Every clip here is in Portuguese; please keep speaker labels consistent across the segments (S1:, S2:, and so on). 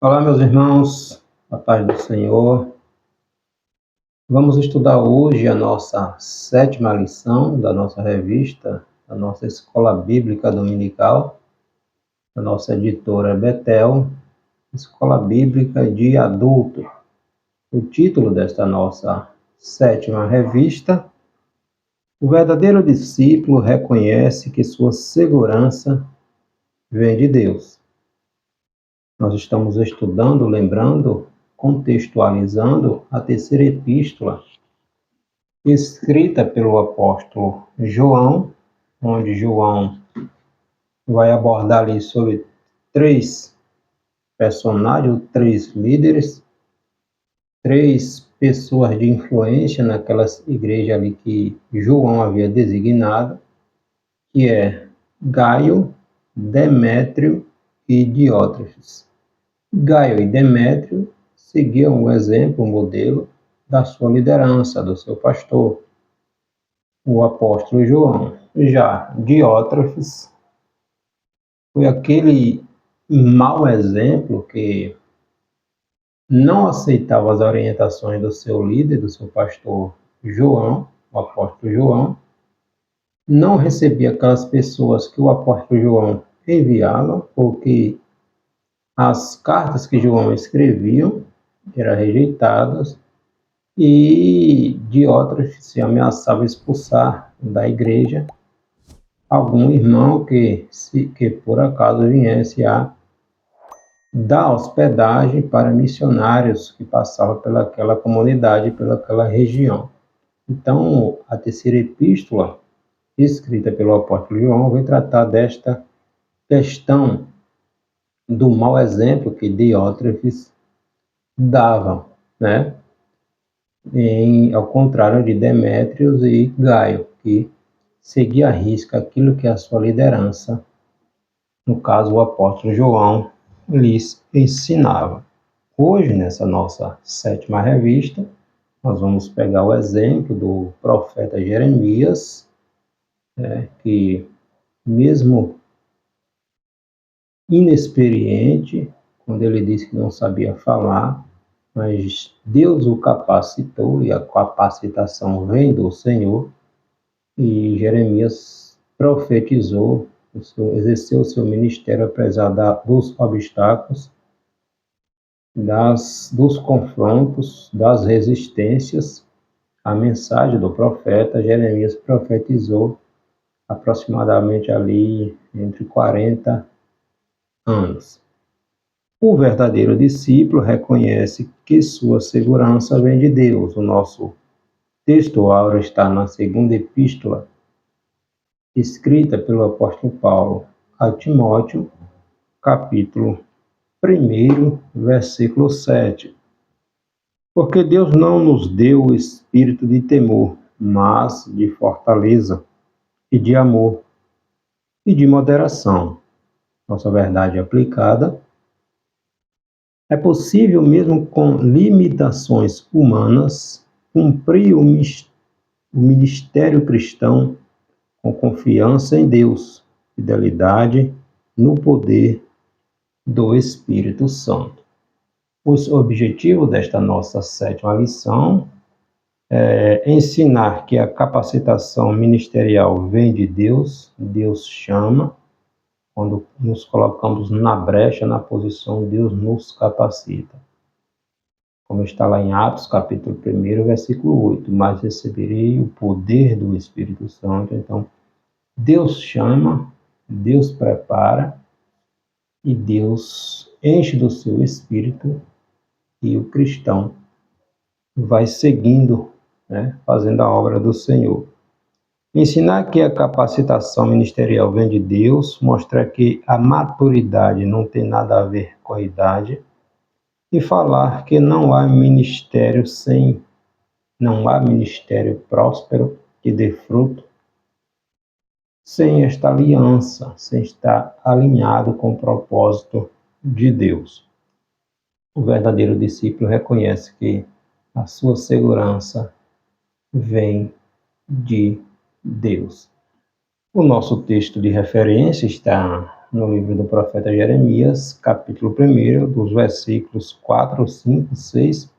S1: Olá, meus irmãos, a paz do Senhor. Vamos estudar hoje a nossa 7ª lição da nossa revista, da nossa Escola Bíblica Dominical, da nossa editora Betel, Escola Bíblica de Adulto. O título desta nossa 7ª revista: O verdadeiro discípulo reconhece que sua segurança vem de Deus. Nós estamos estudando, lembrando, contextualizando a terceira epístola, escrita pelo apóstolo João, onde João vai abordar ali sobre 3 personagens, 3 líderes, 3 pessoas de influência naquelas igrejas ali que João havia designado, que é Gaio, Demétrio e Diótrefes. Gaio e Demétrio seguiam o exemplo, o modelo da sua liderança, do seu pastor, o apóstolo João. Já Diótrefes foi aquele mau exemplo que não aceitava as orientações do seu líder, do seu pastor João, o apóstolo João, não recebia aquelas pessoas que o apóstolo João enviava, porque as cartas que João escrevia eram rejeitadas, e Diótrefes se ameaçava expulsar da igreja algum irmão que por acaso viesse a dar hospedagem para missionários que passavam pelaquela comunidade, pelaquela região. Então, a terceira epístola, escrita pelo apóstolo João, vai tratar desta questão do mau exemplo que Diótrefes dava, né? Ao contrário de Demétrios e Gaio, que seguia à risca aquilo que a sua liderança, no caso o apóstolo João, lhes ensinava. Hoje, nessa nossa 7ª revista, nós vamos pegar o exemplo do profeta Jeremias, que mesmo inexperiente, quando ele disse que não sabia falar, mas Deus o capacitou, e a capacitação vem do Senhor, e Jeremias profetizou, exerceu o seu ministério apesar dos obstáculos, dos confrontos, das resistências. A mensagem do profeta Jeremias profetizou aproximadamente ali entre 40 anos. O verdadeiro discípulo reconhece que sua segurança vem de Deus. O nosso texto áureo está na 2ª epístola, escrita pelo apóstolo Paulo a Timóteo, capítulo 1, versículo 7. Porque Deus não nos deu o espírito de temor, mas de fortaleza e de amor e de moderação. Nossa verdade aplicada: é possível, mesmo com limitações humanas, cumprir o ministério cristão com confiança em Deus, fidelidade no poder do Espírito Santo. O objetivo desta nossa 7ª lição é ensinar que a capacitação ministerial vem de Deus. Deus chama. Quando nos colocamos na brecha, na posição, Deus nos capacita. Como está lá em Atos, capítulo 1, versículo 8. Mas receberei o poder do Espírito Santo. Então, Deus chama, Deus prepara, e Deus enche do seu Espírito, e o cristão vai seguindo, fazendo a obra do Senhor. Ensinar que a capacitação ministerial vem de Deus, mostrar que a maturidade não tem nada a ver com a idade, e falar que não há ministério próspero que dê fruto sem esta aliança, sem estar alinhado com o propósito de Deus. O verdadeiro discípulo reconhece que a sua segurança vem de Deus. O nosso texto de referência está no livro do profeta Jeremias, capítulo 1, dos versículos 4, 5, 6,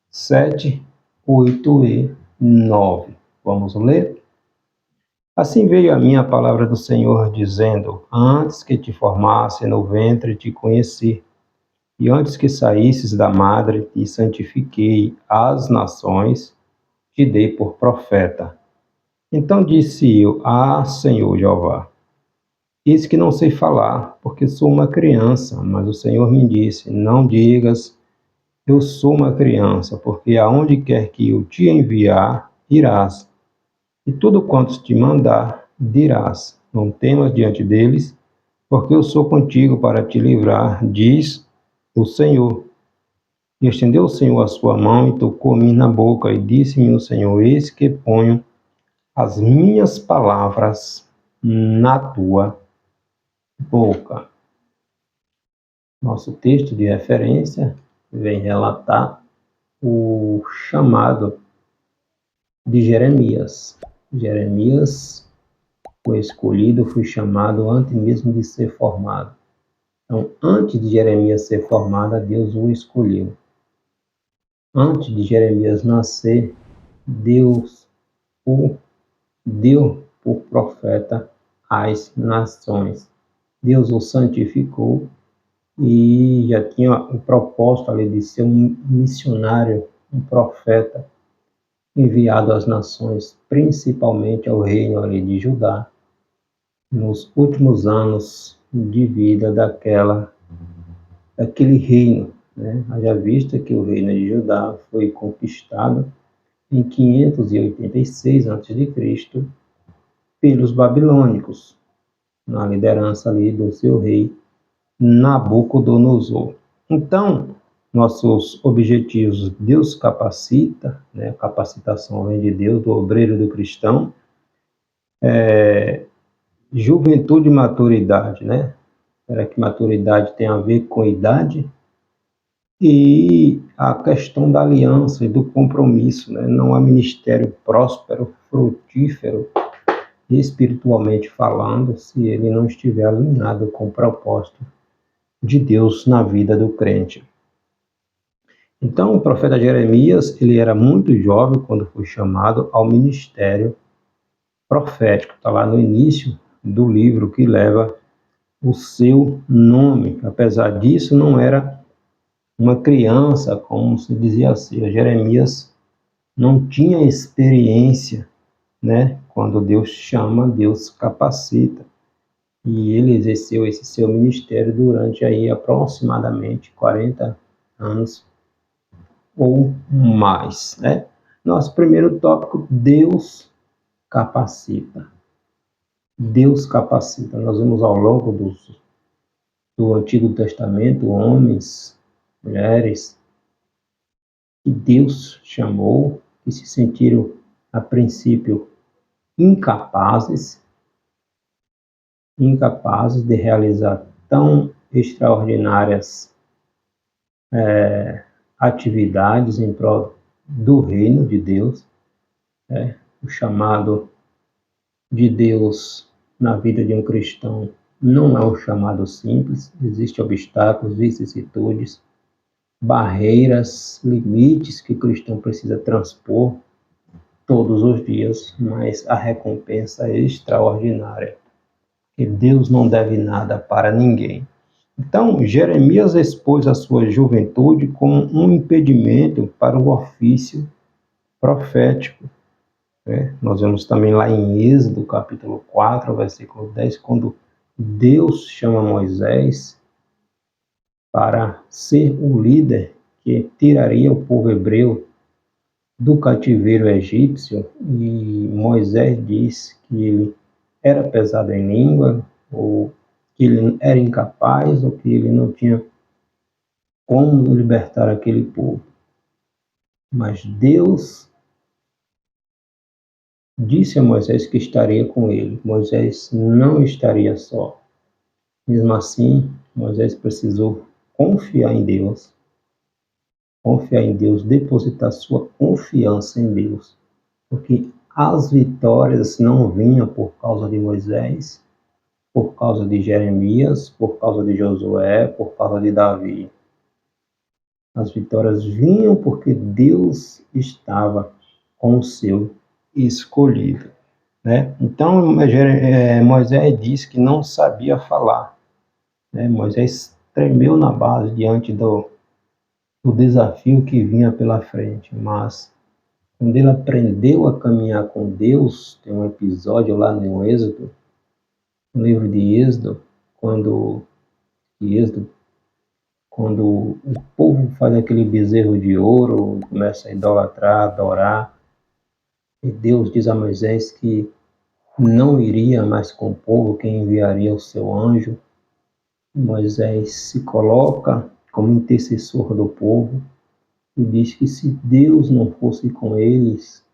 S1: 7, 8 e 9. Vamos ler? Assim veio a mim a palavra do Senhor, dizendo: Antes que te formasse no ventre te conheci, e antes que saísses da madre te santifiquei. Às nações te dei por profeta. Então disse eu: Senhor Jeová, eis que não sei falar, porque sou uma criança. Mas o Senhor me disse: Não digas, eu sou uma criança, porque aonde quer que eu te enviar, irás. E tudo quanto te mandar, dirás. Não temas diante deles, porque eu sou contigo para te livrar, diz o Senhor. E estendeu o Senhor a sua mão e tocou-me na boca, e disse-me o Senhor: Eis que ponho as minhas palavras na tua boca. Nosso texto de referência vem relatar o chamado de Jeremias. Jeremias foi escolhido, foi chamado antes mesmo de ser formado. Então, antes de Jeremias ser formado, Deus o escolheu. Antes de Jeremias nascer, Deus o deu por profeta às nações. Deus o santificou e já tinha o propósito ali de ser um missionário, um profeta enviado às nações, principalmente ao reino ali de Judá, nos últimos anos de vida daquele reino, né? Haja vista que o reino de Judá foi conquistado em 586 a.C. pelos babilônicos, na liderança ali do seu rei Nabucodonosor. Então, nossos objetivos, Deus capacita, né? Capacitação vem de Deus, do obreiro do cristão, juventude e maturidade, né? Será que maturidade tem a ver com idade? E a questão da aliança e do compromisso, né? Não há ministério próspero, frutífero, espiritualmente falando, se ele não estiver alinhado com o propósito de Deus na vida do crente. Então, o profeta Jeremias, ele era muito jovem quando foi chamado ao ministério profético. Está lá no início do livro que leva o seu nome. Apesar disso, não era uma criança, como se dizia assim. Jeremias não tinha experiência, né? Quando Deus chama, Deus capacita. E ele exerceu esse seu ministério durante aí aproximadamente 40 anos ou mais, né? Nosso primeiro tópico: Deus capacita. Deus capacita. Nós vemos ao longo do Antigo Testamento homens, mulheres que Deus chamou, que se sentiram a princípio incapazes de realizar tão extraordinárias atividades em prol do reino de Deus. O chamado de Deus na vida de um cristão não é um chamado simples, existem obstáculos, vicissitudes, barreiras, limites que o cristão precisa transpor todos os dias, mas a recompensa é extraordinária, que Deus não deve nada para ninguém. Então, Jeremias expôs a sua juventude como um impedimento para o ofício profético. Nós vemos também lá em Êxodo, capítulo 4, versículo 10, quando Deus chama Moisés para ser o líder que tiraria o povo hebreu do cativeiro egípcio, e Moisés disse que ele era pesado em língua, ou que ele era incapaz, ou que ele não tinha como libertar aquele povo. Mas Deus disse a Moisés que estaria com ele. Moisés não estaria só. Mesmo assim, Moisés precisou confiar em Deus, depositar sua confiança em Deus, porque as vitórias não vinham por causa de Moisés, por causa de Jeremias, por causa de Josué, por causa de Davi. As vitórias vinham porque Deus estava com o seu escolhido, né? Então, Moisés disse que não sabia falar, né? Moisés tremeu na base diante do desafio que vinha pela frente, mas quando ele aprendeu a caminhar com Deus, tem um episódio lá no Êxodo, no livro de Êxodo, Êxodo, quando o povo faz aquele bezerro de ouro, começa a idolatrar, adorar, e Deus diz a Moisés que não iria mais com o povo, que enviaria o seu anjo. Moisés se coloca como intercessor do povo e diz que se Deus não fosse com eles,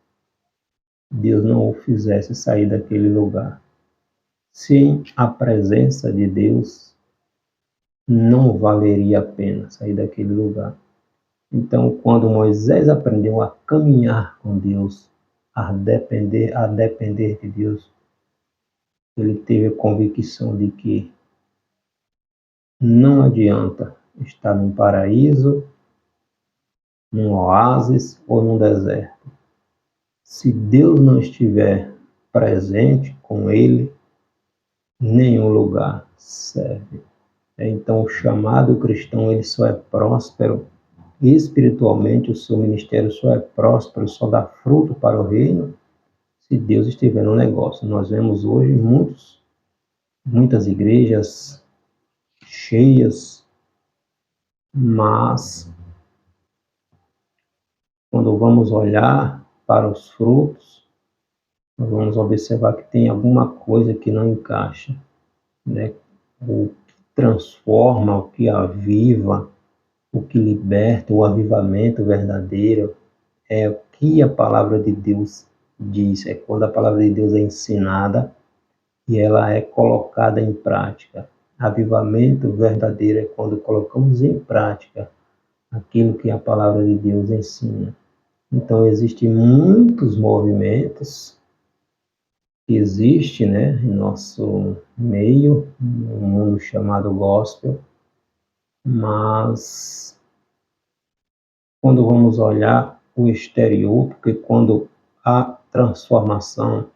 S1: Deus não o fizesse sair daquele lugar. Sem a presença de Deus, não valeria a pena sair daquele lugar. Então, quando Moisés aprendeu a caminhar com Deus, a depender de Deus, ele teve a convicção de que não adianta estar num paraíso, num oásis ou num deserto. Se Deus não estiver presente com ele, nenhum lugar serve. Então, o chamado cristão, ele só é próspero espiritualmente, o seu ministério só é próspero, só dá fruto para o reino, se Deus estiver no negócio. Nós vemos hoje muitas igrejas cheias, mas quando vamos olhar para os frutos, nós vamos observar que tem alguma coisa que não encaixa, né? O que transforma, o que aviva, o que liberta, o avivamento verdadeiro é o que a palavra de Deus diz, é quando a palavra de Deus é ensinada e ela é colocada em prática. Avivamento verdadeiro é quando colocamos em prática aquilo que a palavra de Deus ensina. Então, existem muitos movimentos que existem, né, em nosso meio, no mundo chamado gospel, mas quando vamos olhar o exterior, porque quando há transformação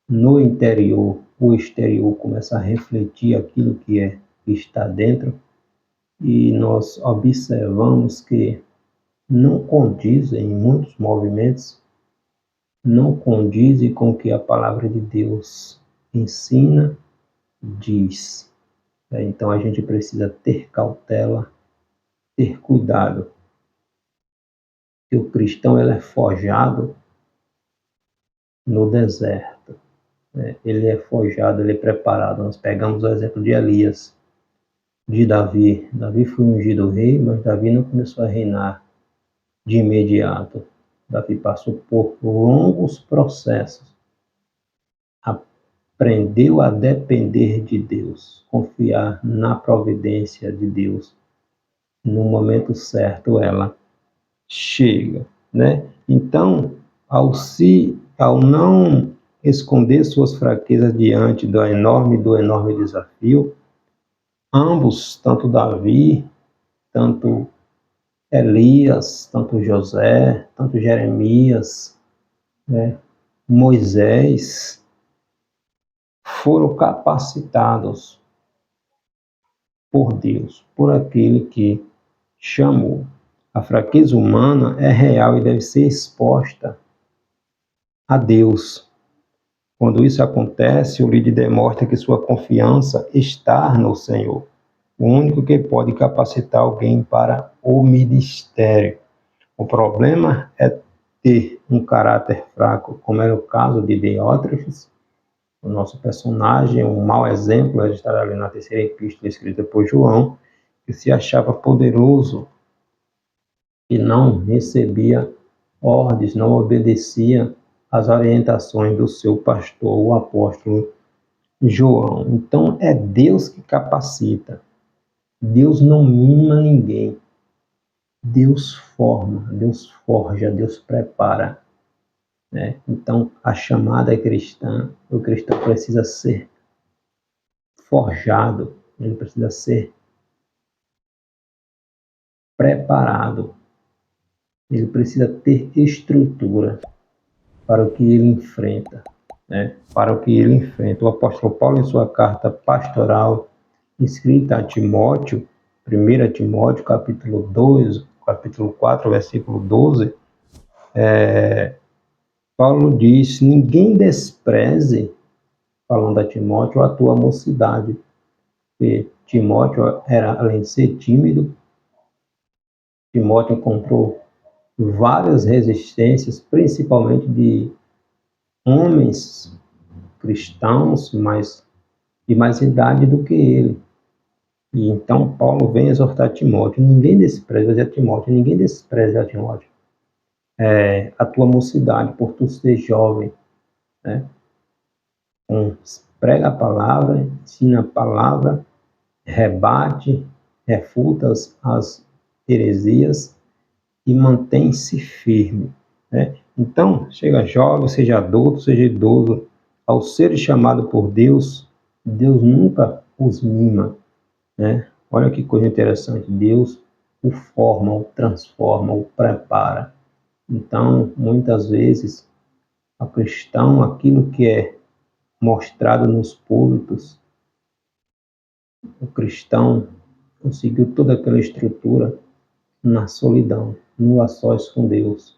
S1: no interior, o exterior começa a refletir aquilo que está dentro, e nós observamos que não condizem, em muitos movimentos, não condizem com o que a palavra de Deus ensina, diz. Então a gente precisa ter cautela, ter cuidado, que o cristão ele é forjado no deserto, né? Ele é forjado, ele é preparado. Nós pegamos o exemplo de Elias, de Davi. Davi foi ungido rei, mas Davi não começou a reinar de imediato. Davi passou por longos processos, aprendeu a depender de Deus, confiar na providência de Deus. No momento certo ela chega, né? Então, ao não esconder suas fraquezas diante do enorme desafio, ambos, tanto Davi, tanto Elias, tanto José, tanto Jeremias, né, Moisés, foram capacitados por Deus, por aquele que chamou. A fraqueza humana é real e deve ser exposta a Deus. Quando isso acontece, o líder demonstra que sua confiança está no Senhor, o único que pode capacitar alguém para o ministério. O problema é ter um caráter fraco, como era o caso de Diótrefes, o nosso personagem, um mau exemplo, ele está ali na terceira epístola escrita por João, que se achava poderoso e não recebia ordens, não obedecia às orientações do seu pastor, o apóstolo João. Então é Deus que capacita. Deus não mima ninguém. Deus forma, Deus forja, Deus prepara, né? Então a chamada é cristã, o cristão precisa ser forjado, ele precisa ser preparado, ele precisa ter estrutura para o que ele enfrenta, né? Para o que ele enfrenta. O apóstolo Paulo, em sua carta pastoral, escrita a Timóteo, 1 Timóteo, capítulo 2, capítulo 4, versículo 12, Paulo diz: ninguém despreze, falando a Timóteo, a tua mocidade. Porque Timóteo era, além de ser tímido, Timóteo encontrou várias resistências, principalmente de homens cristãos de mais idade do que ele. E então Paulo vem exortar Timóteo: ninguém despreze a Timóteo, ninguém despreze a Timóteo, a tua mocidade, por tu ser jovem, né? Prega a palavra, ensina a palavra, rebate, refuta as heresias e mantém-se firme, né? Então, seja jovem, seja adulto, seja idoso, ao ser chamado por Deus, Deus nunca os mima, né? Olha que coisa interessante, Deus o forma, o transforma, o prepara. Então, muitas vezes, a cristão, aquilo que é mostrado nos púlpitos, o cristão conseguiu toda aquela estrutura na solidão, no a sós com Deus,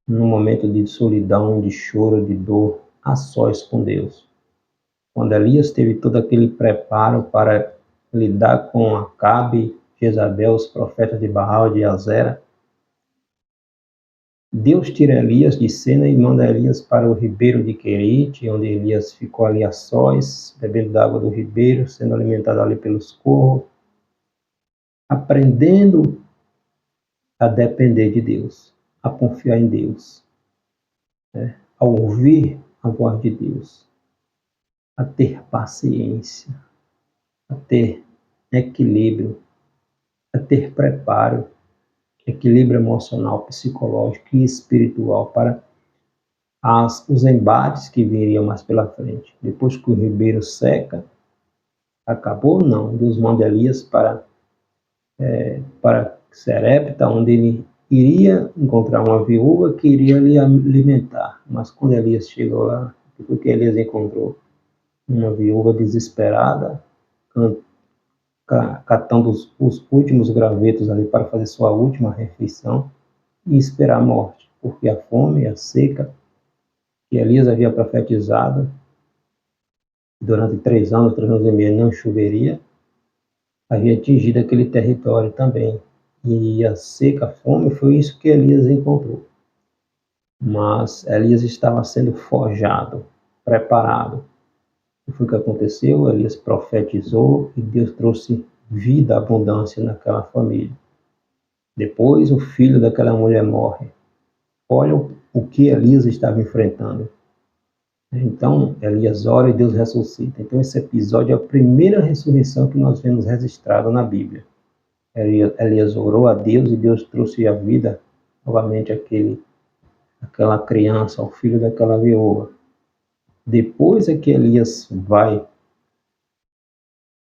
S1: no momento de solidão, de choro, de dor, a sós com Deus. Quando Elias teve todo aquele preparo para lidar com Acabe, Jezabel, os profetas de Baal, de Azera, Deus tira Elias de cena e manda Elias para o ribeiro de Querite, onde Elias ficou ali a sós, bebendo da água do ribeiro, sendo alimentado ali pelos corvos, aprendendo a depender de Deus, a confiar em Deus, né? A ouvir a voz de Deus, a ter paciência, a ter equilíbrio, a ter preparo, equilíbrio emocional, psicológico e espiritual para os embates que viriam mais pela frente. Depois que o ribeiro seca, acabou? Não. Deus manda Elias para Serepta, onde ele iria encontrar uma viúva que iria lhe alimentar. Mas quando Elias chegou lá, o que Elias encontrou? Uma viúva desesperada, catando os últimos gravetos ali para fazer sua última refeição e esperar a morte, porque a fome e a seca que Elias havia profetizado durante 3 anos e meio não choveria, havia atingido aquele território também. E a seca, a fome, foi isso que Elias encontrou. Mas Elias estava sendo forjado, preparado. O que foi que aconteceu? Elias profetizou e Deus trouxe vida, abundância naquela família. Depois o filho daquela mulher morre. Olha o que Elias estava enfrentando. Então, Elias ora e Deus ressuscita. Então, esse episódio é a primeira ressurreição que nós vemos registrada na Bíblia. Elias orou a Deus e Deus trouxe a vida novamente àquela criança, ao filho daquela viúva. Depois é que Elias vai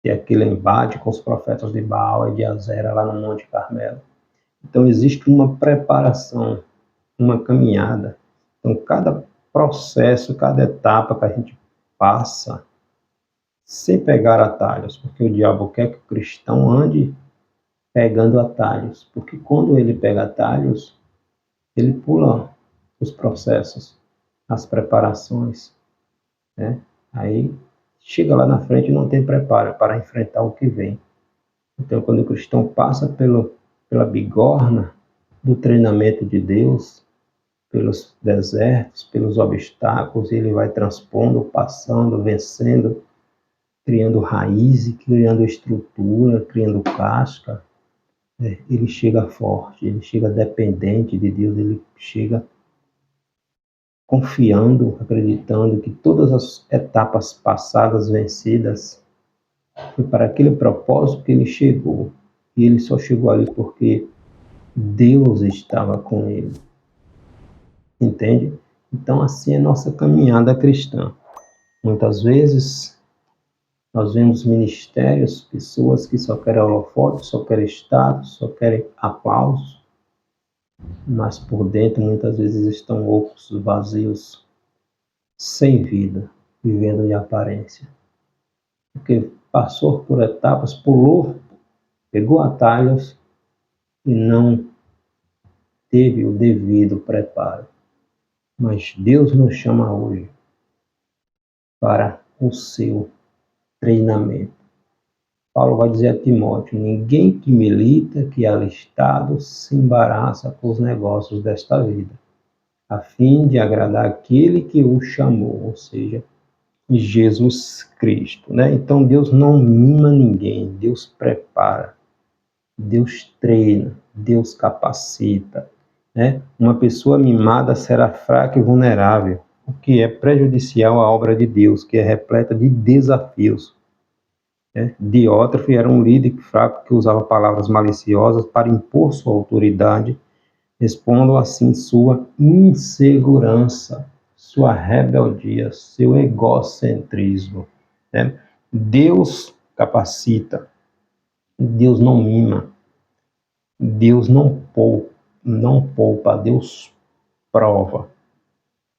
S1: ter aquele embate com os profetas de Baal e de Azera lá no Monte Carmelo. Então, existe uma preparação, uma caminhada. Então, cada processo, cada etapa que a gente passa, sem pegar atalhos, porque o diabo quer que o cristão ande pegando atalhos, porque quando ele pega atalhos, ele pula os processos, as preparações, né? Aí chega lá na frente e não tem preparo para enfrentar o que vem. Então, quando o cristão passa pela bigorna do treinamento de Deus, pelos desertos, pelos obstáculos, ele vai transpondo, passando, vencendo, criando raízes, criando estrutura, criando casca. Ele chega forte, ele chega dependente de Deus, ele chega confiando, acreditando que todas as etapas passadas vencidas foi para aquele propósito que ele chegou. E ele só chegou ali porque Deus estava com ele. Entende? Então, assim é nossa caminhada cristã. Muitas vezes Nós vemos ministérios, pessoas que só querem holofote, só querem status, só querem aplausos, mas por dentro muitas vezes estão ocos, vazios, sem vida, vivendo de aparência. Porque passou por etapas, pulou, pegou atalhos e não teve o devido preparo. Mas Deus nos chama hoje para o seu treinamento. Paulo vai dizer a Timóteo: ninguém que milita, que é alistado, se embaraça com os negócios desta vida, a fim de agradar aquele que o chamou, ou seja, Jesus Cristo, né? Então Deus não mima ninguém, Deus prepara, Deus treina, Deus capacita, né? Uma pessoa mimada será fraca e vulnerável, o que é prejudicial à obra de Deus, que é repleta de desafios. Diótrefes era um líder fraco que usava palavras maliciosas para impor sua autoridade, expondo assim sua insegurança, sua rebeldia, seu egocentrismo. Né? Deus capacita, Deus não mima, Deus não poupa, Deus prova.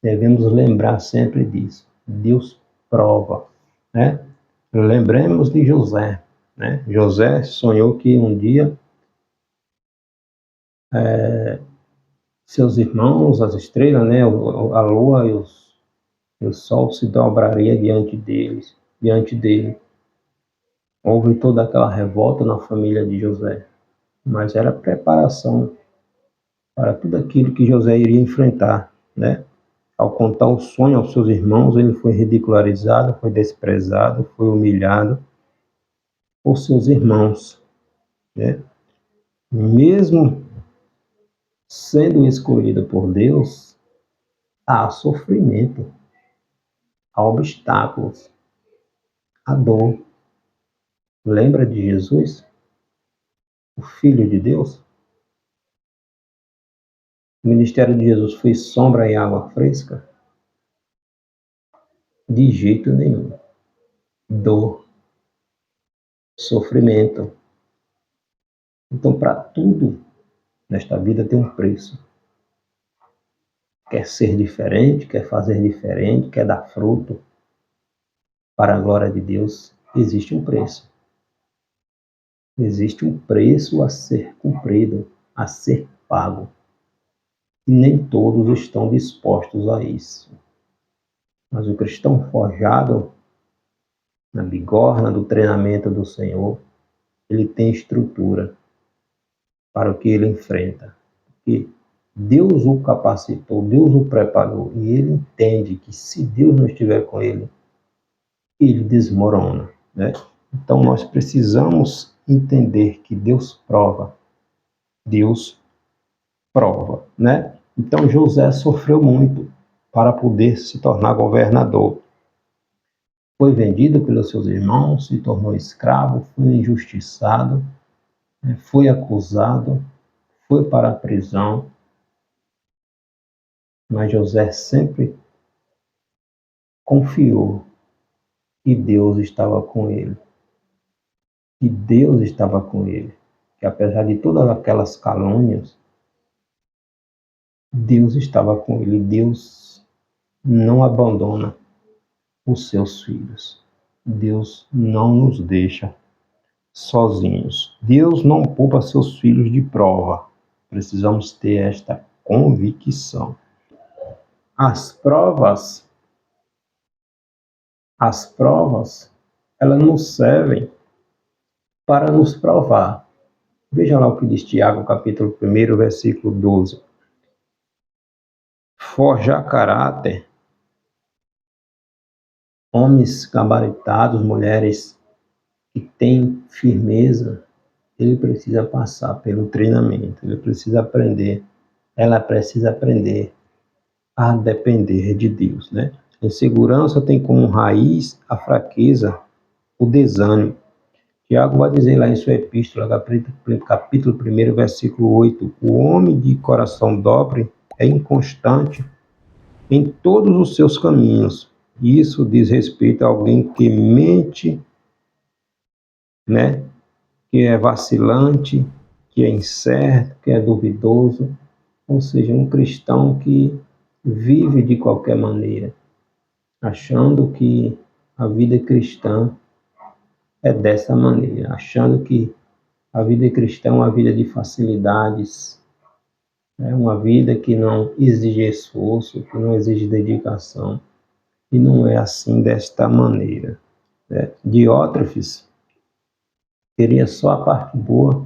S1: Devemos lembrar sempre disso. Deus prova, né? Lembremos de José, né? José sonhou que um dia seus irmãos, as estrelas, né? A lua e o sol se dobraria diante dele. Houve toda aquela revolta na família de José, mas era preparação para tudo aquilo que José iria enfrentar, né? Ao contar o sonho aos seus irmãos, ele foi ridicularizado, foi desprezado, foi humilhado por seus irmãos, né? Mesmo sendo escolhido por Deus, há sofrimento, há obstáculos, há dor. Lembra de Jesus, o Filho de Deus? O ministério de Jesus foi sombra e água fresca? De jeito nenhum. Dor, sofrimento. Então, para tudo nesta vida tem um preço. Quer ser diferente, quer fazer diferente, quer dar fruto para a glória de Deus, existe um preço. Existe um preço a ser cumprido, a ser pago. E nem todos estão dispostos a isso. Mas o cristão forjado na bigorna do treinamento do Senhor, ele tem estrutura para o que ele enfrenta. Porque Deus o capacitou, Deus o preparou, e ele entende que se Deus não estiver com ele, ele desmorona, né? Então nós precisamos entender que Deus prova, né? Então José sofreu muito para poder se tornar governador. Foi vendido pelos seus irmãos, se tornou escravo, foi injustiçado, foi acusado, foi para a prisão. Mas José sempre confiou que Deus estava com ele. Que Deus estava com ele. Que apesar de todas aquelas calúnias, Deus estava com ele. Deus não abandona os seus filhos. Deus não nos deixa sozinhos. Deus não poupa seus filhos de prova. Precisamos ter esta convicção. As provas, elas nos servem para nos provar. Veja lá o que diz Tiago, capítulo 1, versículo 12. Forjar caráter, homens gabaritados, mulheres que têm firmeza, ele precisa passar pelo treinamento, ele precisa aprender, ela precisa aprender a depender de Deus, né? A insegurança tem como raiz a fraqueza, o desânimo. Tiago vai dizer lá em sua epístola, capítulo 1, versículo 8, o homem de coração dobre é inconstante em todos os seus caminhos. Isso diz respeito a alguém que mente né? Que é vacilante, que é incerto, que é duvidoso, ou seja, um cristão que vive de qualquer maneira, achando que a vida cristã é dessa maneira, achando que a vida cristã é uma vida de facilidades, é uma vida que não exige esforço, que não exige dedicação, e não é assim desta maneira, né? Diótrefes queria só a parte boa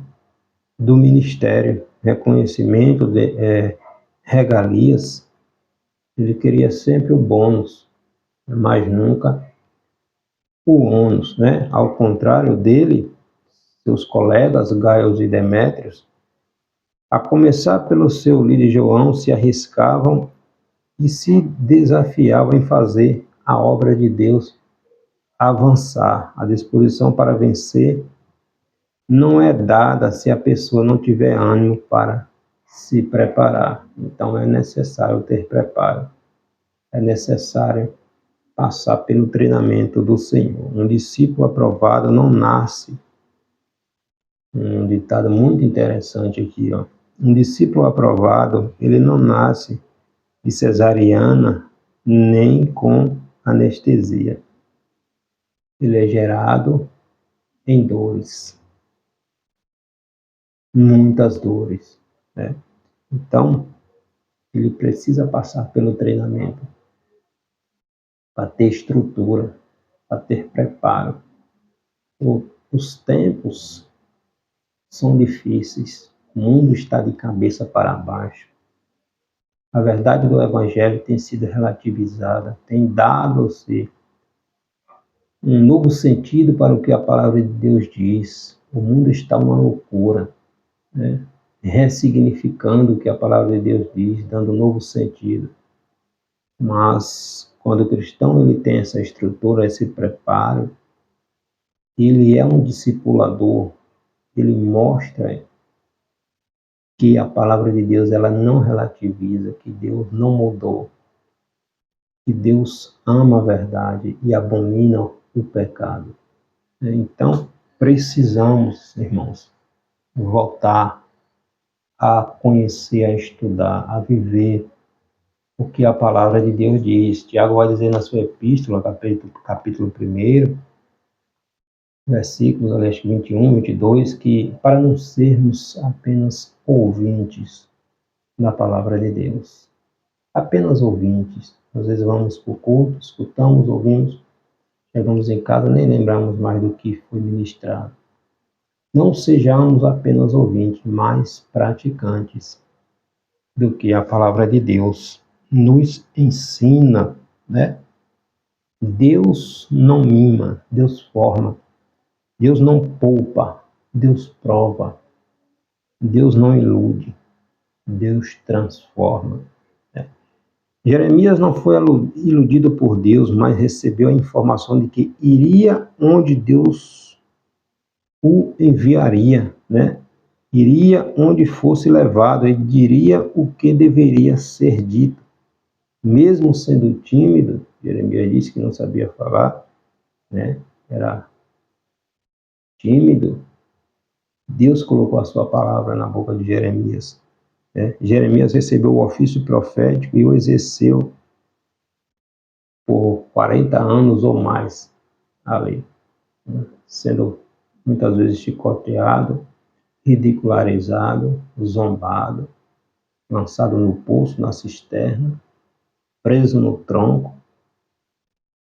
S1: do ministério, reconhecimento de regalias, ele queria sempre o bônus, mas nunca o ônus, né? Ao contrário dele, seus colegas Gaio e Demétrios, a começar pelo seu líder João, se arriscavam e se desafiavam em fazer a obra de Deus avançar. A disposição para vencer não é dada se a pessoa não tiver ânimo para se preparar. Então é necessário ter preparo, é necessário passar pelo treinamento do Senhor. Um discípulo aprovado não nasce. Um ditado muito interessante aqui, ó. Um discípulo aprovado, ele não nasce de cesariana nem com anestesia. Ele é gerado em dores, muitas dores, né? Então, ele precisa passar pelo treinamento para ter estrutura, para ter preparo. Os tempos são difíceis, o mundo está de cabeça para baixo. A verdade do Evangelho tem sido relativizada, tem dado-se um novo sentido para o que a palavra de Deus diz. O mundo está uma loucura, né? Ressignificando o que a palavra de Deus diz, dando um novo sentido. Mas quando o cristão ele tem essa estrutura, esse preparo, ele é um discipulador, ele mostra que a palavra de Deus ela não relativiza, que Deus não mudou, que Deus ama a verdade e abomina o pecado. Então, precisamos, irmãos, voltar a conhecer, a estudar, a viver o que a palavra de Deus diz. Tiago vai dizer na sua epístola, capítulo 1, versículos, aliás, 21, 22, que para não sermos apenas ouvintes da palavra de Deus, apenas ouvintes. Às vezes vamos para o culto, escutamos, ouvimos, chegamos em casa, nem lembramos mais do que foi ministrado. Não sejamos apenas ouvintes, mas praticantes do que a palavra de Deus nos ensina, né? Deus não mima, Deus forma. Deus não poupa, Deus prova. Deus não ilude, Deus transforma. Jeremias não foi iludido por Deus, mas recebeu a informação de que iria onde Deus o enviaria, né? Iria onde fosse levado e diria o que deveria ser dito. Mesmo sendo tímido, Jeremias disse que não sabia falar, né? Era tímido. Deus colocou a sua palavra na boca de Jeremias. Né? Jeremias recebeu o ofício profético e o exerceu por 40 anos ou mais ali, né? Sendo muitas vezes chicoteado, ridicularizado, zombado, lançado no poço, na cisterna, preso no tronco,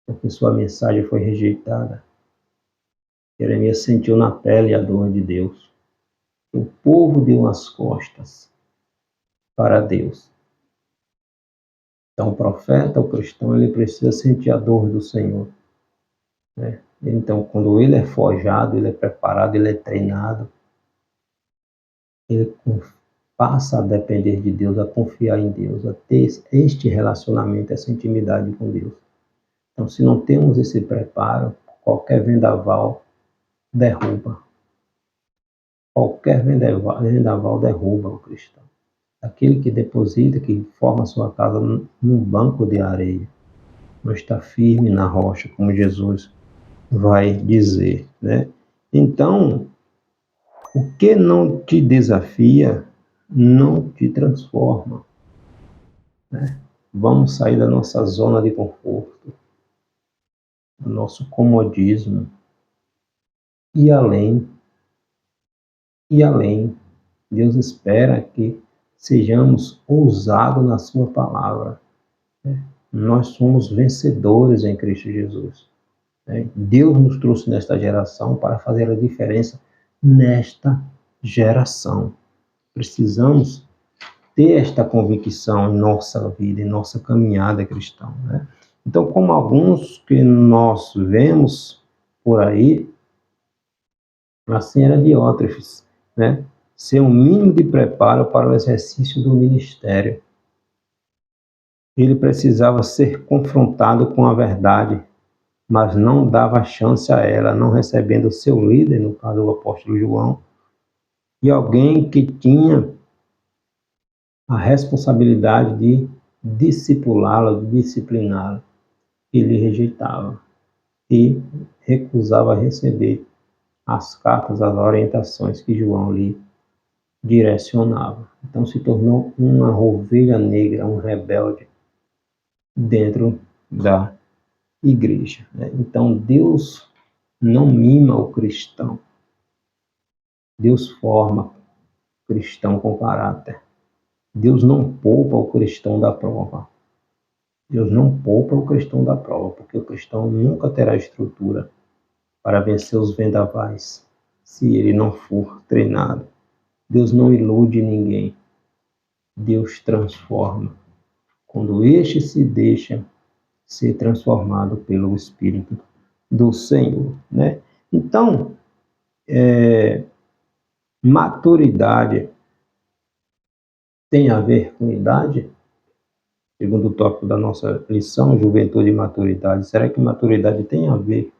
S1: porque sua mensagem foi rejeitada. Jeremias sentiu na pele a dor de Deus. O povo deu as costas para Deus. Então, o profeta, o cristão, ele precisa sentir a dor do Senhor, né? Então, quando ele é forjado, ele é preparado, ele é treinado, ele passa a depender de Deus, a confiar em Deus, a ter este relacionamento, essa intimidade com Deus. Então, se não temos esse preparo, qualquer vendaval derruba. Qualquer vendaval derruba o cristão. Aquele que deposita, que forma sua casa num banco de areia, não está firme na rocha, como Jesus vai dizer, né? Então, o que não te desafia, não te transforma, né? Vamos sair da nossa zona de conforto, do nosso comodismo, e além, e além. Deus espera que sejamos ousados na sua palavra. Nós somos vencedores em Cristo Jesus. Deus nos trouxe nesta geração para fazer a diferença nesta geração. Precisamos ter esta convicção em nossa vida, em nossa caminhada cristã, né? Então, como alguns que nós vemos por aí, assim era Diótrefes, né? Ser um mínimo de preparo para o exercício do ministério. Ele precisava ser confrontado com a verdade, mas não dava chance a ela, não recebendo seu líder, no caso o apóstolo João, e alguém que tinha a responsabilidade de discipulá-lo, de discipliná-lo. Ele rejeitava e recusava receber as cartas, as orientações que João lhe direcionava. Então se tornou uma ovelha negra, um rebelde dentro da igreja, né? Então Deus não mima o cristão. Deus forma o cristão com caráter. Deus não poupa o cristão da prova. Deus não poupa o cristão da prova, porque o cristão nunca terá estrutura para vencer os vendavais se ele não for treinado. Deus não ilude ninguém. Deus transforma quando este se deixa ser transformado pelo Espírito do Senhor, né? Então, maturidade tem a ver com idade? Segundo o tópico da nossa lição, juventude e maturidade. Será que maturidade tem a ver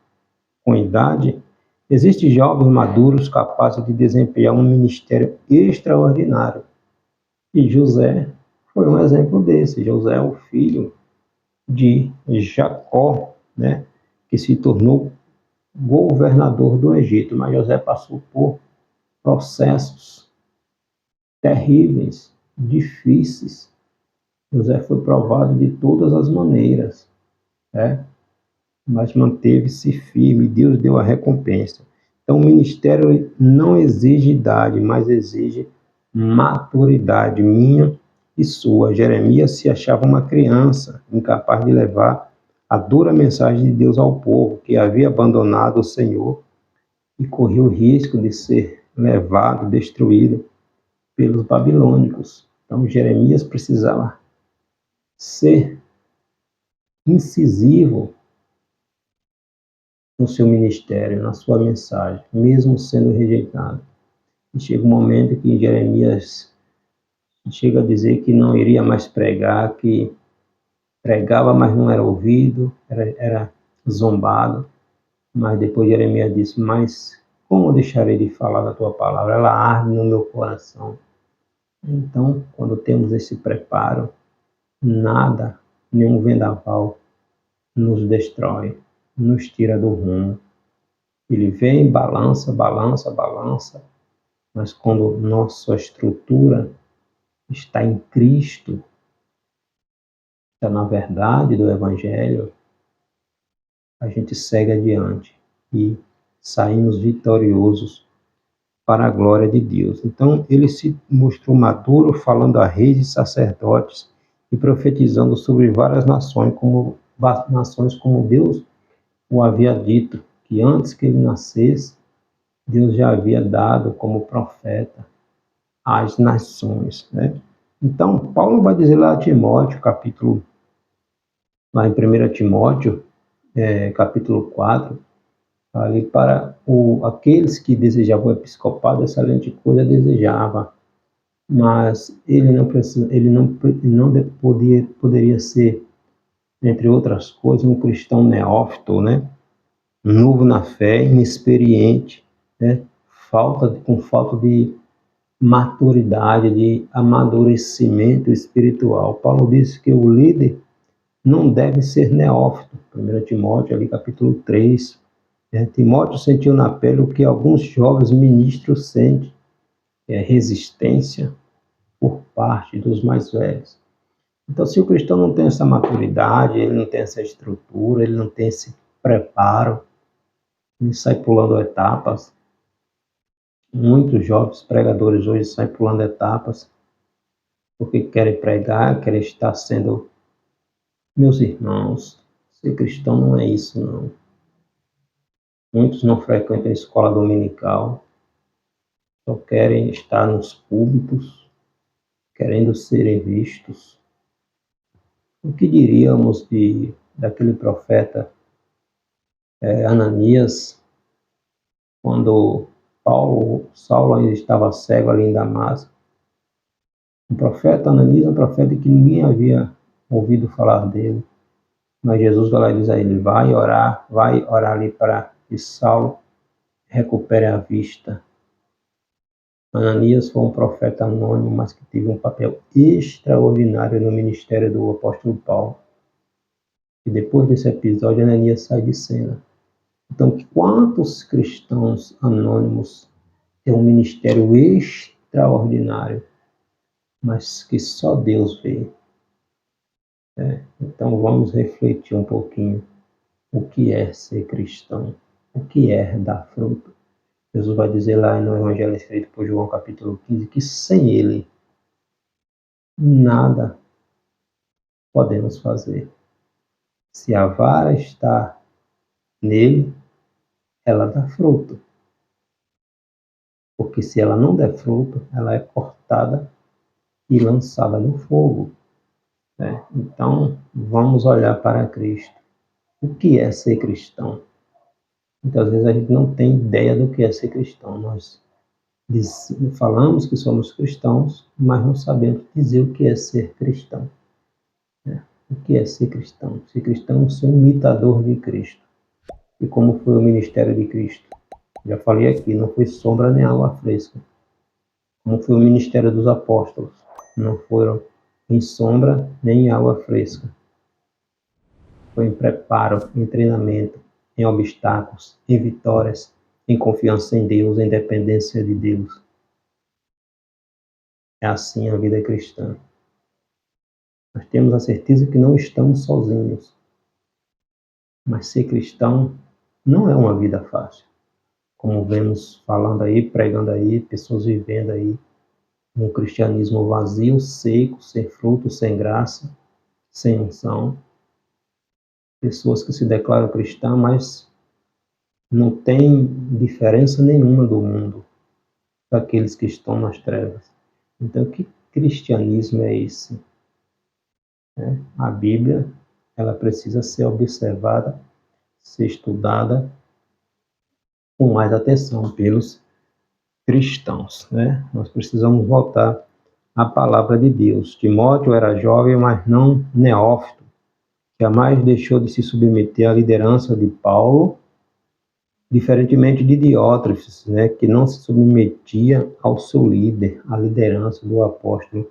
S1: com idade? Existem jovens maduros capazes de desempenhar um ministério extraordinário. E José foi um exemplo desse. José é o filho de Jacó, né, que se tornou governador do Egito. Mas José passou por processos terríveis, difíceis. José foi provado de todas as maneiras, né? Mas manteve-se firme, Deus deu a recompensa. Então, o ministério não exige idade, mas exige maturidade minha e sua. Jeremias se achava uma criança, incapaz de levar a dura mensagem de Deus ao povo, que havia abandonado o Senhor e corria o risco de ser levado, destruído pelos babilônicos. Então, Jeremias precisava ser incisivo no seu ministério, na sua mensagem, mesmo sendo rejeitado. E chega um momento que Jeremias chega a dizer que não iria mais pregar, que pregava, mas não era ouvido, era zombado. Mas depois Jeremias disse, mas como eu deixarei de falar da tua palavra? Ela arde no meu coração. Então, quando temos esse preparo, nada, nenhum vendaval nos destrói, nos tira do rumo. Ele vem, balança, balança, balança, mas quando nossa estrutura está em Cristo, está na verdade do Evangelho, a gente segue adiante e saímos vitoriosos para a glória de Deus. Então, ele se mostrou maduro, falando a reis e sacerdotes e profetizando sobre várias nações, como Deus o havia dito, que antes que ele nascesse, Deus já havia dado como profeta às nações, né? Então, Paulo vai dizer lá a Timóteo, lá em 1 Timóteo, capítulo 4, ali para aqueles que desejavam o episcopado, excelente coisa desejava, mas poderia ser, entre outras coisas, um cristão neófito, né? Novo na fé, inexperiente, né? Com falta de maturidade, de amadurecimento espiritual. Paulo disse que o líder não deve ser neófito. 1 Timóteo, ali, capítulo 3, Timóteo sentiu na pele o que alguns jovens ministros sentem, que é resistência por parte dos mais velhos. Então, se o cristão não tem essa maturidade, ele não tem essa estrutura, ele não tem esse preparo, ele sai pulando etapas. Muitos jovens pregadores hoje saem pulando etapas porque querem pregar, querem estar sendo... Meus irmãos, ser cristão não é isso, não. Muitos não frequentam a escola dominical, só querem estar nos púlpitos, querendo serem vistos. O que diríamos daquele profeta Ananias, quando Saulo ainda estava cego ali em Damasco? O profeta Ananias é um profeta que ninguém havia ouvido falar dele, mas Jesus vai lá e diz a ele: vai orar ali para que Saulo recupere a vista. Ananias foi um profeta anônimo, mas que teve um papel extraordinário no ministério do apóstolo Paulo. E depois desse episódio, Ananias sai de cena. Então, quantos cristãos anônimos têm um ministério extraordinário, mas que só Deus vê? Então, vamos refletir um pouquinho. O que é ser cristão? O que é dar fruto? Jesus vai dizer lá no Evangelho escrito por João, capítulo 15, que sem Ele, nada podemos fazer. Se a vara está nele, ela dá fruto. Porque se ela não der fruto, ela é cortada e lançada no fogo. Então, vamos olhar para Cristo. O que é ser cristão? Muitas vezes a gente não tem ideia do que é ser cristão. Nós falamos que somos cristãos, mas não sabemos dizer o que é ser cristão. O que é ser cristão? Ser cristão é ser um imitador de Cristo. E como foi o ministério de Cristo? Já falei aqui, não foi sombra nem água fresca. Como foi o ministério dos apóstolos? Não foram em sombra nem em água fresca. Foi em preparo, em treinamento, em obstáculos, em vitórias, em confiança em Deus, em dependência de Deus. É assim a vida cristã. Nós temos a certeza que não estamos sozinhos. Mas ser cristão não é uma vida fácil. Como vemos falando aí, pregando aí, pessoas vivendo aí um cristianismo vazio, seco, sem fruto, sem graça, sem unção. Pessoas que se declaram cristãs, mas não tem diferença nenhuma do mundo daqueles que estão nas trevas. Então, que cristianismo é esse? A Bíblia, ela precisa ser observada, ser estudada com mais atenção pelos cristãos. Nós precisamos voltar à palavra de Deus. Timóteo era jovem, mas não neófito. Jamais deixou de se submeter à liderança de Paulo, diferentemente de Diótrefes, que não se submetia ao seu líder, à liderança do apóstolo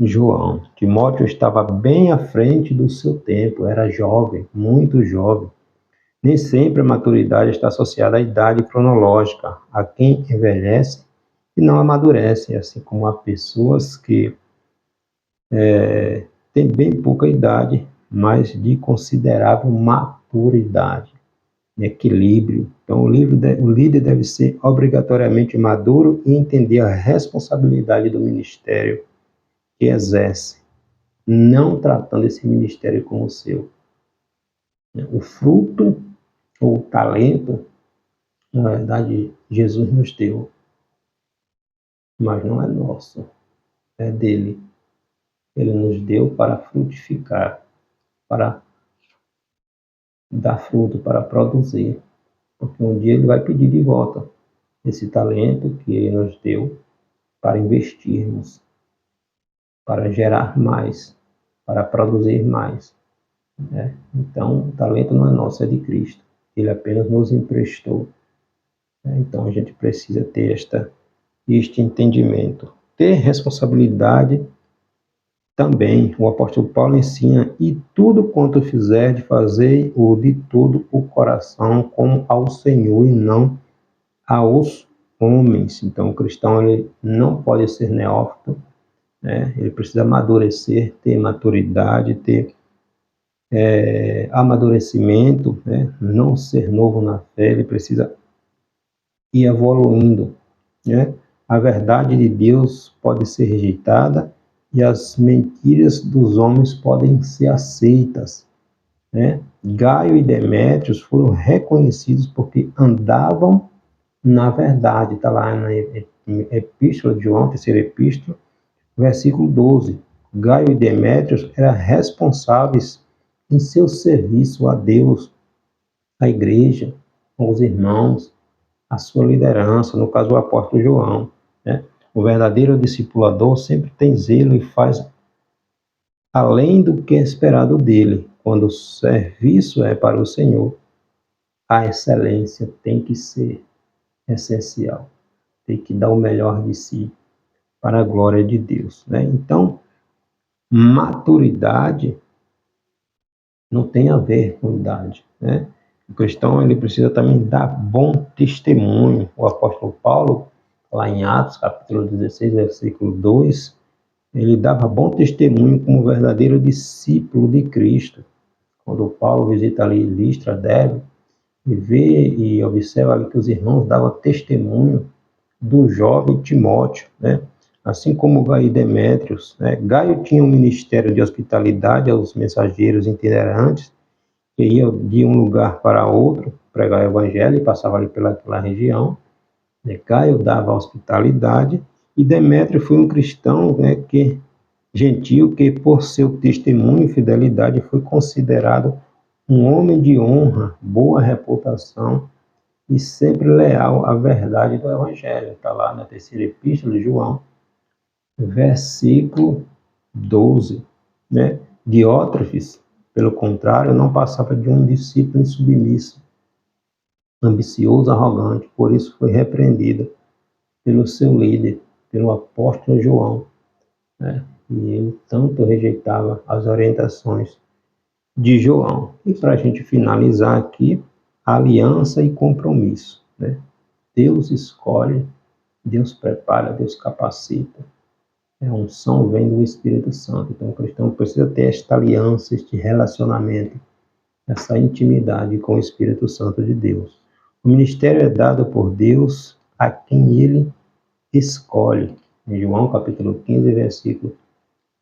S1: João. Timóteo estava bem à frente do seu tempo, era jovem, muito jovem. Nem sempre a maturidade está associada à idade cronológica. Há quem envelhece e não amadurece, assim como há pessoas que têm bem pouca idade, mas de considerável maturidade, equilíbrio. Então, o líder deve ser obrigatoriamente maduro e entender a responsabilidade do ministério que exerce, não tratando esse ministério como seu. O fruto ou o talento, na verdade, Jesus nos deu, mas não é nosso, é dele. Ele nos deu para frutificar, para dar fruto, para produzir, porque um dia ele vai pedir de volta esse talento que ele nos deu para investirmos, para gerar mais, para produzir mais. Então, o talento não é nosso, é de Cristo. Ele apenas nos emprestou. Então, a gente precisa ter este entendimento. Ter responsabilidade também o apóstolo Paulo ensina: e tudo quanto fizer, de fazer-o de todo o coração, como ao Senhor e não aos homens. Então, o cristão ele não pode ser neófito, né? Ele precisa amadurecer, ter maturidade, ter amadurecimento, né? Não ser novo na fé, ele precisa ir evoluindo, né? A verdade de Deus pode ser rejeitada e as mentiras dos homens podem ser aceitas, né? Gaio e Demétrios foram reconhecidos porque andavam na verdade. Está lá na Epístola de João, terceira epístola, versículo 12. Gaio e Demétrios eram responsáveis em seu serviço a Deus, à igreja, aos irmãos, à sua liderança, no caso o apóstolo João, né? O verdadeiro discipulador sempre tem zelo e faz além do que é esperado dele. Quando o serviço é para o Senhor, a excelência tem que ser essencial, tem que dar o melhor de si para a glória de Deus, né? Então, maturidade não tem a ver com idade, né? O cristão ele precisa também dar bom testemunho. O apóstolo Paulo, lá em Atos, capítulo 16, versículo 2, ele dava bom testemunho como verdadeiro discípulo de Cristo. Quando Paulo visita ali Listra, Derbe, e vê e observa ali que os irmãos davam testemunho do jovem Timóteo, né? Assim como Gaio e Demétrios, né? Gaio tinha um ministério de hospitalidade aos mensageiros itinerantes, que iam de um lugar para outro pregar o evangelho e passava ali pelaquela região, né? Gaio dava hospitalidade e Demétrio foi um cristão, né, que gentil, que por seu testemunho e fidelidade foi considerado um homem de honra, boa reputação e sempre leal à verdade do Evangelho. Está lá na terceira epístola de João, versículo 12. Né? Diótrefes, pelo contrário, não passava de um discípulo insubmisso, ambicioso, arrogante, por isso foi repreendido pelo seu líder, pelo apóstolo João. Né? E ele tanto rejeitava as orientações de João. E para a gente finalizar aqui, aliança e compromisso. Né? Deus escolhe, Deus prepara, Deus capacita. A unção vem do Espírito Santo. Então o cristão precisa ter esta aliança, este relacionamento, essa intimidade com o Espírito Santo de Deus. O ministério é dado por Deus a quem ele escolhe. Em João capítulo 15, versículo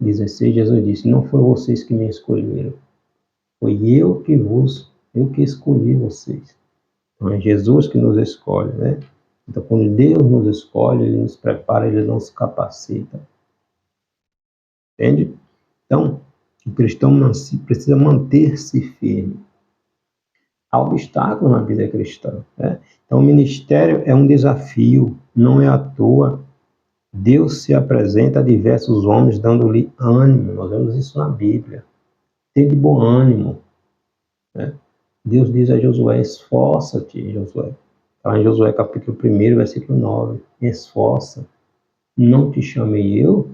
S1: 16, Jesus disse: não foi vocês que me escolheram, foi eu que escolhi vocês. Então é Jesus que nos escolhe, né? Então quando Deus nos escolhe, Ele nos prepara, Ele nos capacita. Entende? Então, o cristão precisa manter-se firme. Há obstáculos na vida cristã, né? Então o ministério é um desafio, não é à toa. Deus se apresenta a diversos homens dando-lhe ânimo. Nós vemos isso na Bíblia. Tem de bom ânimo, né? Deus diz a Josué: esforça-te, Josué. Está em Josué capítulo 1, versículo 9. Esforça. Não te chamei eu?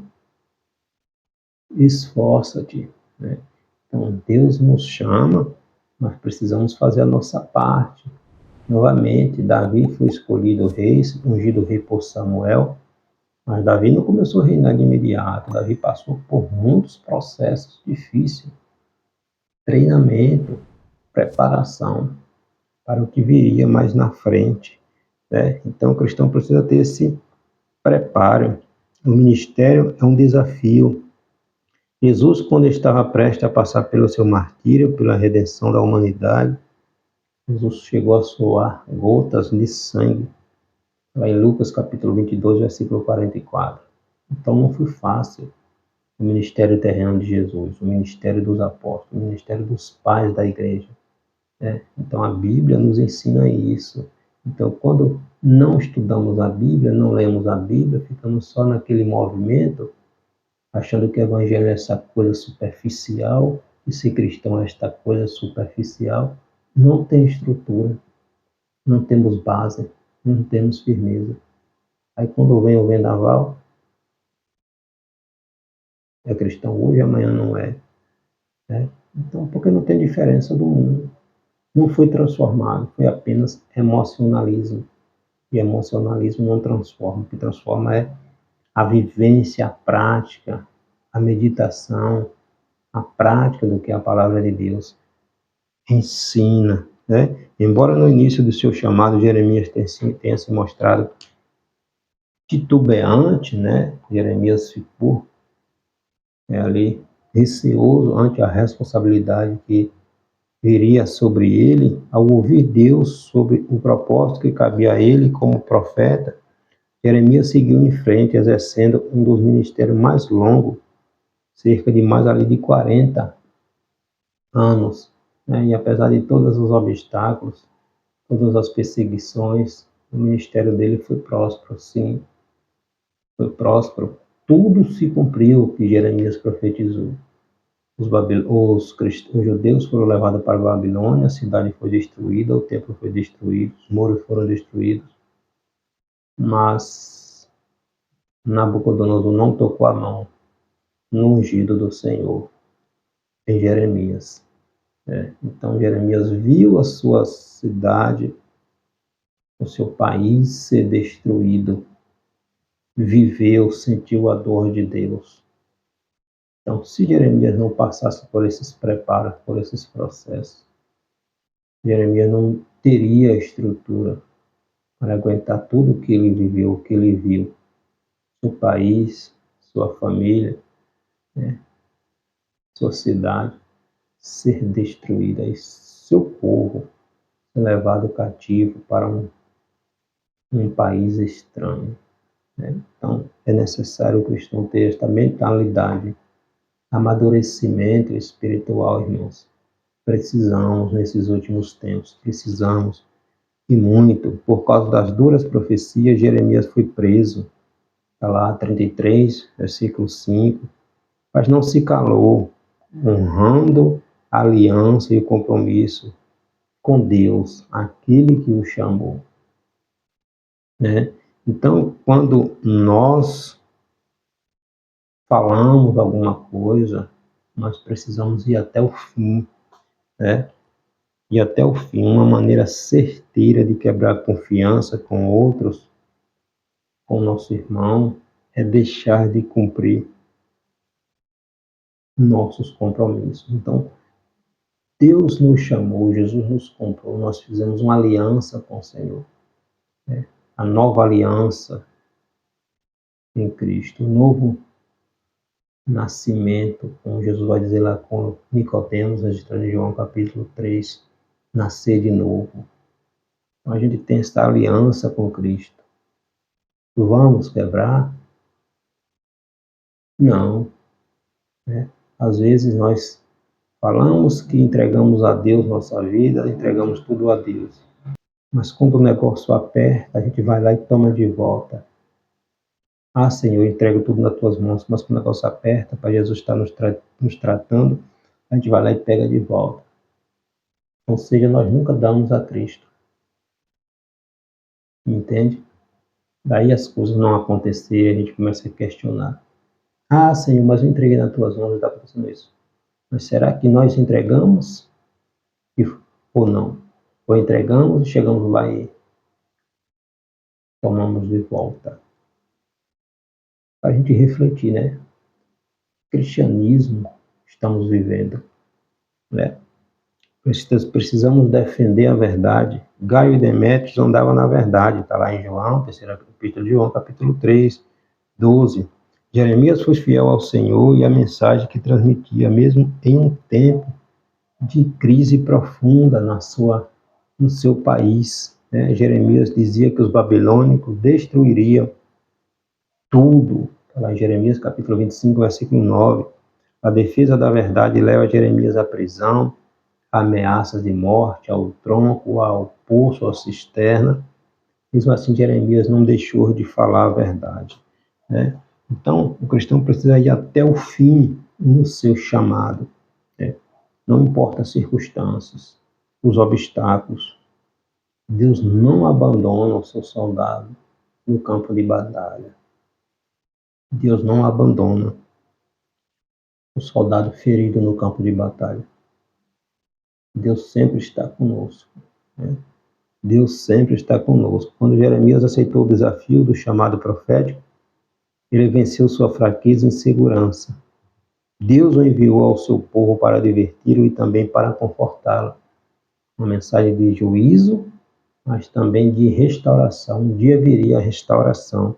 S1: Esforça-te, né? Então, Deus nos chama, mas precisamos fazer a nossa parte. Novamente, Davi foi escolhido rei, ungido rei por Samuel, mas Davi não começou a reinar de imediato. Davi passou por muitos processos difíceis, treinamento, preparação para o que viria mais na frente, né? Então, o cristão precisa ter esse preparo. O ministério é um desafio. Jesus, quando estava prestes a passar pelo seu martírio, pela redenção da humanidade, Jesus chegou a suar gotas de sangue, lá em Lucas capítulo 22, versículo 44. Então não foi fácil o ministério terreno de Jesus, o ministério dos apóstolos, o ministério dos pais da igreja, né? Então a Bíblia nos ensina isso. Então quando não estudamos a Bíblia, não lemos a Bíblia, ficamos só naquele movimento, achando que o evangelho é essa coisa superficial, e ser cristão é esta coisa superficial, não tem estrutura, não temos base, não temos firmeza. Aí quando vem o vendaval, É cristão hoje e amanhã não é. Né? Então, porque não tem diferença do mundo. Não foi transformado, foi apenas emocionalismo. E emocionalismo não transforma. O que transforma é a vivência, a prática, a meditação, a prática do que a palavra de Deus ensina. Né? Embora no início do seu chamado Jeremias tenha se mostrado titubeante, né? Jeremias ficou ali receoso ante a responsabilidade que viria sobre ele, ao ouvir Deus sobre o propósito que cabia a ele como profeta. Jeremias seguiu em frente, exercendo um dos ministérios mais longos, cerca de mais ali de 40 anos. Né? E apesar de todos os obstáculos, todas as perseguições, o ministério dele foi próspero, sim, foi próspero. Tudo se cumpriu o que Jeremias profetizou. Os judeus foram levados para a Babilônia, a cidade foi destruída, o templo foi destruído, os muros foram destruídos, mas Nabucodonosor não tocou a mão no ungido do Senhor, em Jeremias. Então Jeremias viu a sua cidade, o seu país ser destruído, viveu, sentiu a dor de Deus. Então, se Jeremias não passasse por esses preparos, por esses processos, Jeremias não teria estrutura para aguentar tudo o que ele viveu, o que ele viu. Seu país, sua família, né, sua cidade ser destruída e seu povo ser levado cativo para um país estranho. Né? Então, é necessário o cristão ter esta mentalidade, amadurecimento espiritual, irmãos. Precisamos, nesses últimos tempos, precisamos, e muito, por causa das duras profecias, Jeremias foi preso, está lá 33, versículo 5, mas não se calou, honrando a aliança e o compromisso com Deus, aquele que o chamou. Né? Então, quando nós falamos alguma coisa, nós precisamos ir até o fim, né? E até o fim, uma maneira certeira de quebrar a confiança com outros, com o nosso irmão, é deixar de cumprir nossos compromissos. Então, Deus nos chamou, Jesus nos comprou, nós fizemos uma aliança com o Senhor. Né? A nova aliança em Cristo, o novo nascimento, como Jesus vai dizer lá com Nicodemos, registrando em João capítulo 3, nascer de novo. Então, a gente tem esta aliança com Cristo. Vamos quebrar? Não. Né? Às vezes nós falamos que entregamos a Deus nossa vida, entregamos tudo a Deus. Mas quando o negócio aperta, a gente vai lá e toma de volta. Ah, Senhor, eu entrego tudo nas tuas mãos, mas quando o negócio aperta, para Jesus estar nos tratando, a gente vai lá e pega de volta. Ou seja, nós nunca damos a Cristo. Entende? Daí as coisas não acontecerem, a gente começa a questionar. Ah, Senhor, mas eu entreguei nas tuas mãos, está acontecendo isso. Mas será que nós entregamos ou não? Ou entregamos e chegamos lá e tomamos de volta? Para a gente refletir, né? Cristianismo estamos vivendo, né? Precisamos defender a verdade. Gaio e Demétrios andavam na verdade, está lá em João, terceira epístola de João, capítulo 3, 12. Jeremias foi fiel ao Senhor e à mensagem que transmitia, mesmo em um tempo de crise profunda no seu país. Né? Jeremias dizia que os babilônicos destruiriam tudo. Está lá em Jeremias capítulo 25, versículo 9. A defesa da verdade leva Jeremias à prisão, ameaças de morte, ao tronco, ao poço, à cisterna. Mesmo assim, Jeremias não deixou de falar a verdade. Né? Então, o cristão precisa ir até o fim no seu chamado. Né? Não importa as circunstâncias, os obstáculos. Deus não abandona o seu soldado no campo de batalha. Deus não abandona. o soldado ferido no campo de batalha. Deus sempre está conosco, né? Deus sempre está conosco. Quando Jeremias aceitou o desafio do chamado profético, ele venceu sua fraqueza e insegurança. Deus o enviou ao seu povo para adverti-lo e também para confortá-lo. Uma mensagem de juízo, mas também de restauração. Um dia viria a restauração,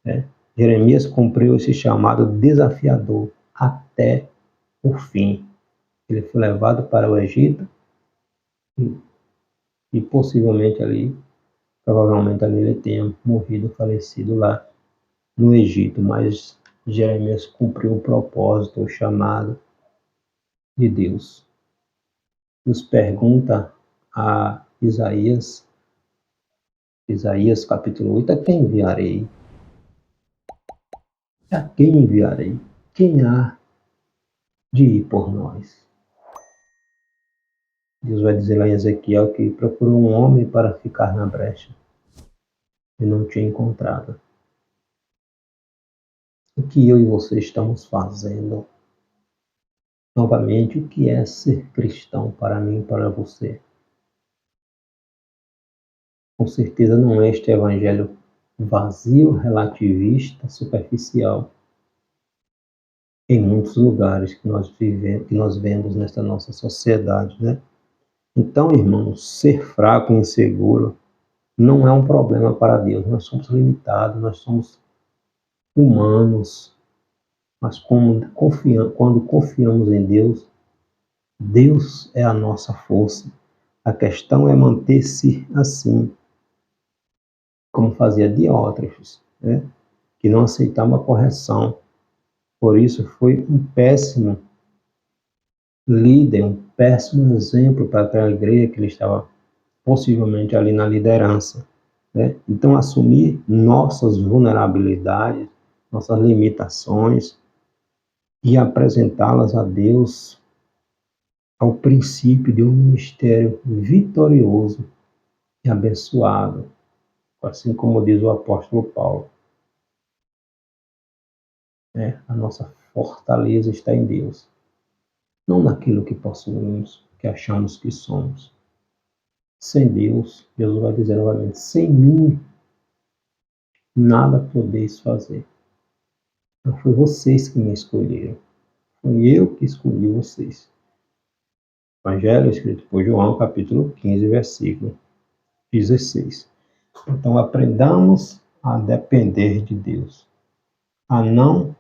S1: né? Jeremias cumpriu esse chamado desafiador até o fim. Ele foi levado para o Egito e possivelmente ali, provavelmente ali ele tenha morrido, falecido lá no Egito, mas Jeremias cumpriu o propósito, o chamado de Deus. Deus pergunta a Isaías capítulo 8, a quem enviarei? A quem enviarei? Quem há de ir por nós? Deus vai dizer lá em Ezequiel que procurou um homem para ficar na brecha e não tinha encontrado. O que eu e você estamos fazendo? Novamente, o que é ser cristão para mim e para você? Com certeza não é este evangelho vazio, relativista, superficial, em muitos lugares que nós vivemos, que nós vemos nesta nossa sociedade, né? Então, irmãos, ser fraco e inseguro não é um problema para Deus. Nós somos limitados, nós somos humanos, mas quando confiamos em Deus, Deus é a nossa força. A questão é manter-se assim, como fazia Diótrefes, né? Que não aceitava a correção. Por isso foi um péssimo líder, um péssimo exemplo para aquela igreja que ele estava possivelmente ali na liderança, né? Então, assumir nossas vulnerabilidades, nossas limitações e apresentá-las a Deus ao princípio de um ministério vitorioso e abençoado, assim como diz o apóstolo Paulo, né? A nossa fortaleza está em Deus, não naquilo que possuímos, que achamos que somos. Sem Deus, Jesus vai dizer novamente, sem mim, nada podeis fazer. Não foi vocês que me escolheram, foi eu que escolhi vocês. Evangelho escrito por João, capítulo 15, versículo 16. Então, aprendamos a depender de Deus, a não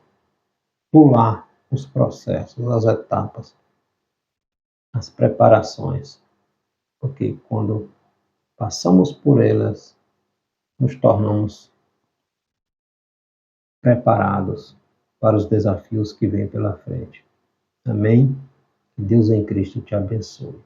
S1: pular os processos, as etapas, as preparações, porque quando passamos por elas, nos tornamos preparados para os desafios que vêm pela frente. Amém? Que Deus em Cristo te abençoe.